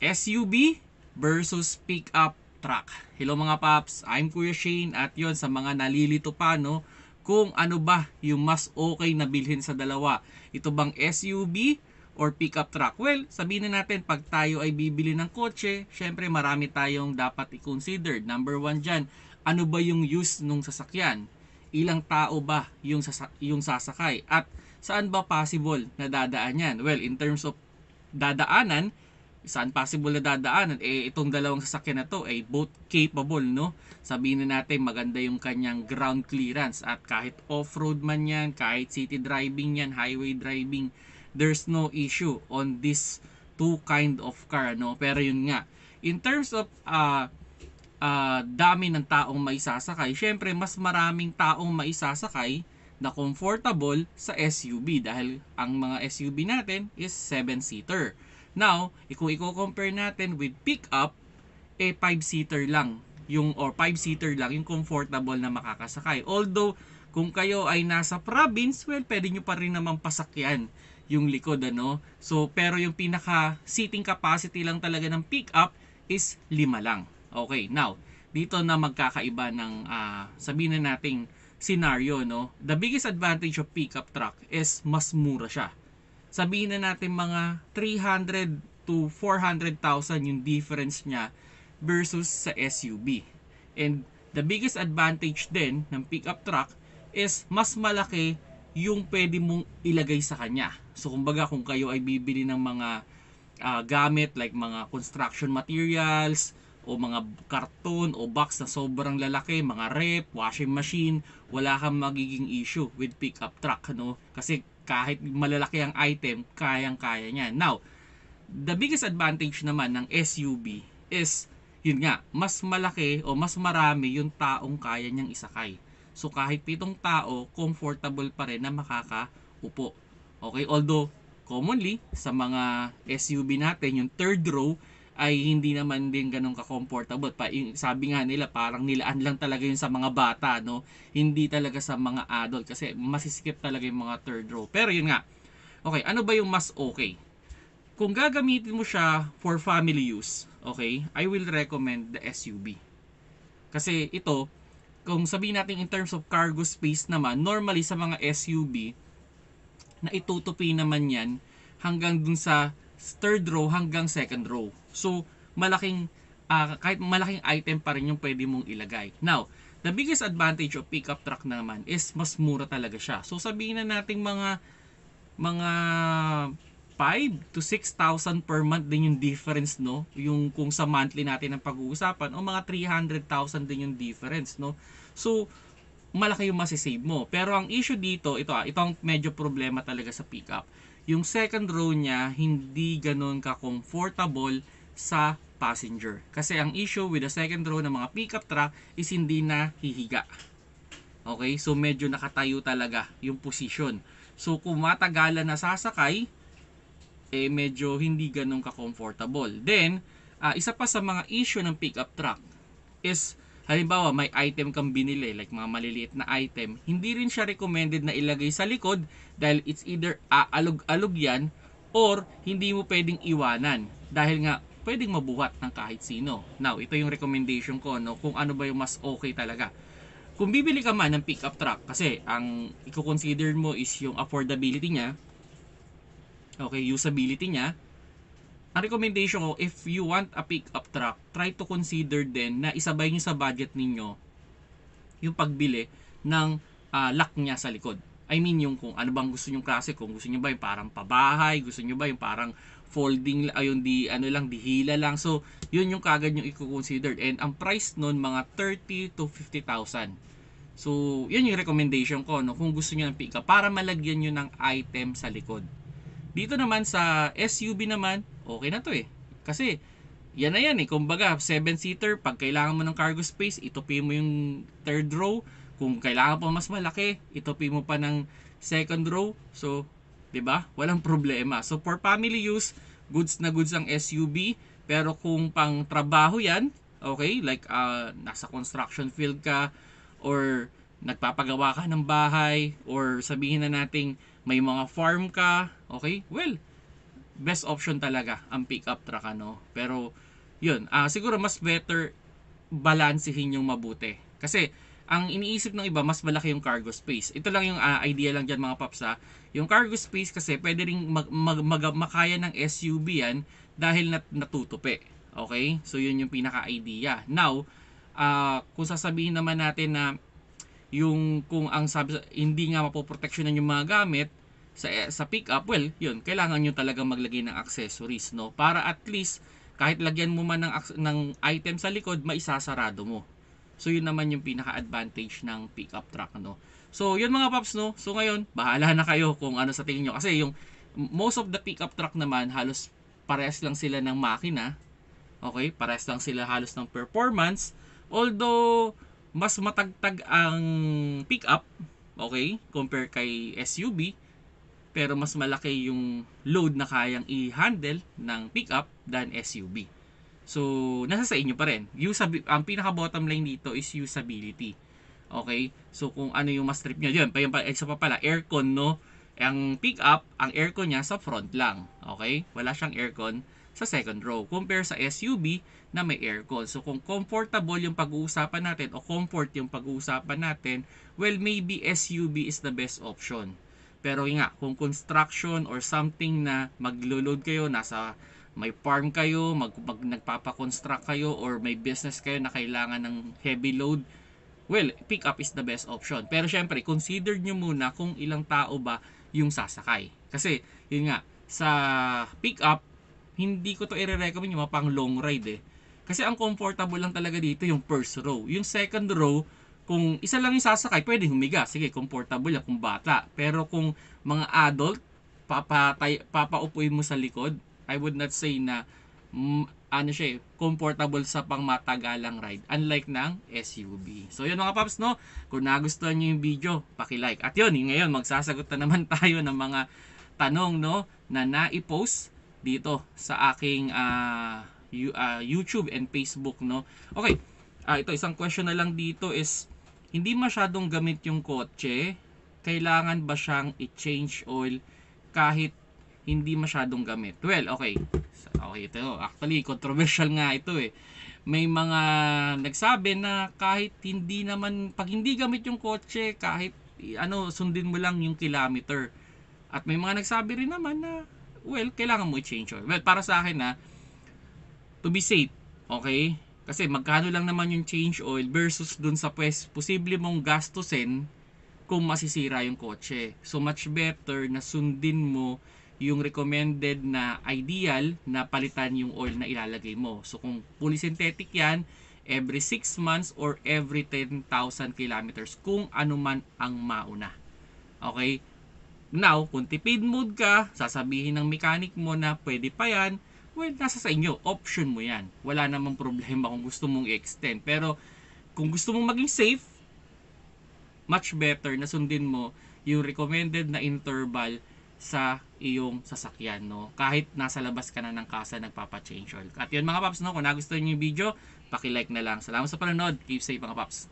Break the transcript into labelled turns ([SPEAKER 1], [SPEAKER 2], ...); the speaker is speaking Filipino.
[SPEAKER 1] SUV versus pickup truck. Hello mga paps, I'm Kuya Shane at yon sa mga nalilito pa no, kung ano ba yung mas okay na bilhin sa dalawa. Ito bang SUV or pickup truck? Well, sabihin na natin pag tayo ay bibili ng kotse, syempre marami tayong dapat i-consider. Number one dyan, ano ba yung use nung sasakyan? Ilang tao ba yung sasakay? At saan ba possible na dadaan yan? Well, in terms of dadaanan, saan possible na dadaanan, itong dalawang sasakyan na to ay both capable, no? Sabihin na natin maganda yung kanyang ground clearance at kahit off-road man yan, kahit city driving yan, highway driving, there's no issue on this two kind of car, no? Pero yun nga, in terms of dami ng taong maisasakay, syempre mas maraming taong maisasakay na comfortable sa SUV dahil ang mga SUV natin is 7-seater. Now, kung i-compare natin with pickup, 5-seater lang yung or 5-seater lang yung comfortable na makakasakay. Although, kung kayo ay nasa province, well, pwede nyo pa rin naman pasakyan yung likod, ano? So, pero yung pinaka seating capacity lang talaga ng pickup is 5 lang. Okay, now, dito na magkakaiba ng sabihin na nating scenario, no? The biggest advantage of pickup truck is mas mura siya. Sabihin na natin mga 300 to 400,000 yung difference niya versus sa SUV. And the biggest advantage din ng pickup truck is mas malaki yung pwede mong ilagay sa kanya. So kumbaga kung kayo ay bibili ng mga gamit like mga construction materials o mga karton o box na sobrang lalaki, mga rep, washing machine, wala kang magiging issue with pickup truck, no? Kasi kahit malalaki ang item, kayang-kaya niya. Now, the biggest advantage naman ng SUV is, yun nga, mas malaki o mas marami yung taong kaya niyang isakay. So kahit 7 tao, comfortable pa rin na makakaupo. Okay, although commonly sa mga SUV natin, yung third row ay hindi naman din ganun ka-comfortable. Sabi nga nila, parang nilaan lang talaga yun sa mga bata, no? Hindi talaga sa mga adult kasi masiskip talaga yung mga third row. Pero yun nga, okay, ano ba yung mas okay? Kung gagamitin mo siya for family use, okay, I will recommend the SUV. Kasi ito, kung sabihin natin in terms of cargo space naman, normally sa mga SUV, na itutupi naman yan hanggang dun sa third row hanggang second row. So, kahit malaking item pa rin yung pwede mong ilagay. Now, the biggest advantage of pickup truck naman is mas mura talaga siya. So, sabihin na natin mga 5 to 6,000 per month din yung difference, no? Yung kung sa monthly natin ang pag-uusapan, o mga 300,000 din yung difference, no? So, malaki yung masisave mo. Pero ang issue dito, itong medyo problema talaga sa pickup. Yung second row niya, hindi ganun ka-comfortable sa passenger. Kasi ang issue with the second row ng mga pickup truck is hindi na hihiga. Okay? So, medyo nakatayo talaga yung position. So, kung matagalan na sasakay, medyo hindi ganun ka-comfortable. Then, isa pa sa mga issue ng pickup truck is, halimbawa may item kang binili like mga maliliit na item, hindi rin siya recommended na ilagay sa likod dahil it's either aalog-alog yan or hindi mo pwedeng iwanan dahil nga pwedeng mabuhat ng kahit sino. Now, ito yung recommendation ko, no, kung ano ba yung mas okay talaga. Kung bibili ka man ng pickup truck, kasi ang i-consider mo is yung affordability niya, okay, usability niya. Ang recommendation ko, if you want a pickup truck, try to consider din na isabay nyo sa budget ninyo yung pagbili ng lock niya sa likod. I mean, yung kung ano bang gusto nyo klase, kung gusto nyo ba yung parang pabahay, gusto nyo ba yung parang folding, ayun, di hila lang. So, yun yung kagad yung i-consider. And ang price nun, mga 30 to 50,000. So, yun yung recommendation ko, no, kung gusto nyo ng pickup, para malagyan nyo ng item sa likod. Dito naman sa SUV naman, okay na to eh. Kasi, yan na yan eh. Kumbaga, 7-seater, pag kailangan mo ng cargo space, itupi mo yung third row. Kung kailangan pa mas malaki, itupi mo pa ng second row. So, 'di ba? Walang problema. So, for family use, goods na goods ang SUV. Pero kung pang trabaho yan, okay, like nasa construction field ka, or nagpapagawa ka ng bahay, or sabihin na nating may mga farm ka, okay, well, best option talaga ang pickup truck ano. Pero yun, siguro mas better balansehin yung mabuti. Kasi ang iniisip ng iba, mas malaki yung cargo space. Ito lang yung idea lang dyan mga paps ha. Yung cargo space kasi pwede ring makaya ng SUV yan dahil natutupi. Okay? So yun yung pinaka-idea. Now, kung sasabihin naman natin na yung kung ang sabi hindi nga mapoproteksyonan yung mga gamit sa pickup, well, yun, kailangan nyo talaga maglagay ng accessories, no? Para at least kahit lagyan mo man ng item sa likod, maisasarado mo. So yun naman yung pinaka-advantage ng pickup truck, no? So yun mga paps, no? So ngayon, bahala na kayo kung ano sa tingin nyo. Kasi yung most of the pickup truck naman, halos parehas lang sila ng makina. Okay? Parehas lang sila halos ng performance. Although, mas matagtag ang pickup, okay? Compare kay SUV. Pero mas malaki yung load na kayang i-handle ng pickup than SUV. So, nasa sa inyo pa rin. Ang pinaka bottom line dito is usability. Okay? So, kung ano yung mas trip nyo. Yun, isa pa pala, aircon, no? Ang pickup, ang aircon niya sa front lang. Okay? Wala siyang aircon sa second row. Compare sa SUV na may aircon. So, kung comfortable yung pag-uusapan natin o comfort yung pag-uusapan natin, well, maybe SUV is the best option. Pero nga, kung construction or something na maglo-load kayo, nasa may farm kayo, nagpapa-construct kayo, or may business kayo na kailangan ng heavy load, well, pick up is the best option. Pero syempre, consider nyo muna kung ilang tao ba yung sasakay. Kasi, yun nga, sa pick up, hindi ko to i-recommend yung mga pang long ride eh. Kasi ang comfortable lang talaga dito yung first row. Yung second row, kung isa lang yung sasakay, pwede humiga. Sige, comfortable yan kung bata. Pero kung mga adult, papaupuin mo sa likod, I would not say na comfortable sa pangmatagalang ride. Unlike ng SUV. So yun mga paps, no? Kung nagustuhan nyo yung video, paki-like. At yun, ngayon, magsasagot na naman tayo ng mga tanong, no? Na naipost dito sa aking YouTube and Facebook, no? Okay, ito, isang question na lang dito is, hindi masyadong gamit yung kotse, kailangan ba siyang i-change oil kahit hindi masyadong gamit? Well, okay. Okay, ito. Actually, controversial nga ito eh. May mga nagsabi na kahit hindi naman, pag hindi gamit yung kotse, kahit sundin mo lang yung kilometer. At may mga nagsabi rin naman na, well, kailangan mo i-change oil. Well, para sa akin to be safe, okay? Kasi magkano lang naman yung change oil versus dun sa posible mong gastusin kung masisira yung kotse. So much better na sundin mo yung recommended na ideal na palitan yung oil na ilalagay mo. So kung fully synthetic yan, every 6 months or every 10,000 kilometers kung ano man ang mauna. Okay? Now, kung tipid mode ka, sasabihin ng mechanic mo na pwede pa yan, well, nasa sa inyo. Option mo yan. Wala namang problema kung gusto mong i-extend. Pero, kung gusto mong maging safe, much better na sundin mo yung recommended na interval sa iyong sasakyan, no? Kahit nasa labas ka na ng kasa, nagpapa-change oil. At yun mga paps, no? Kung nagustuhan niyo yung video, paki-like na lang. Salamat sa panonood. Keep safe mga paps.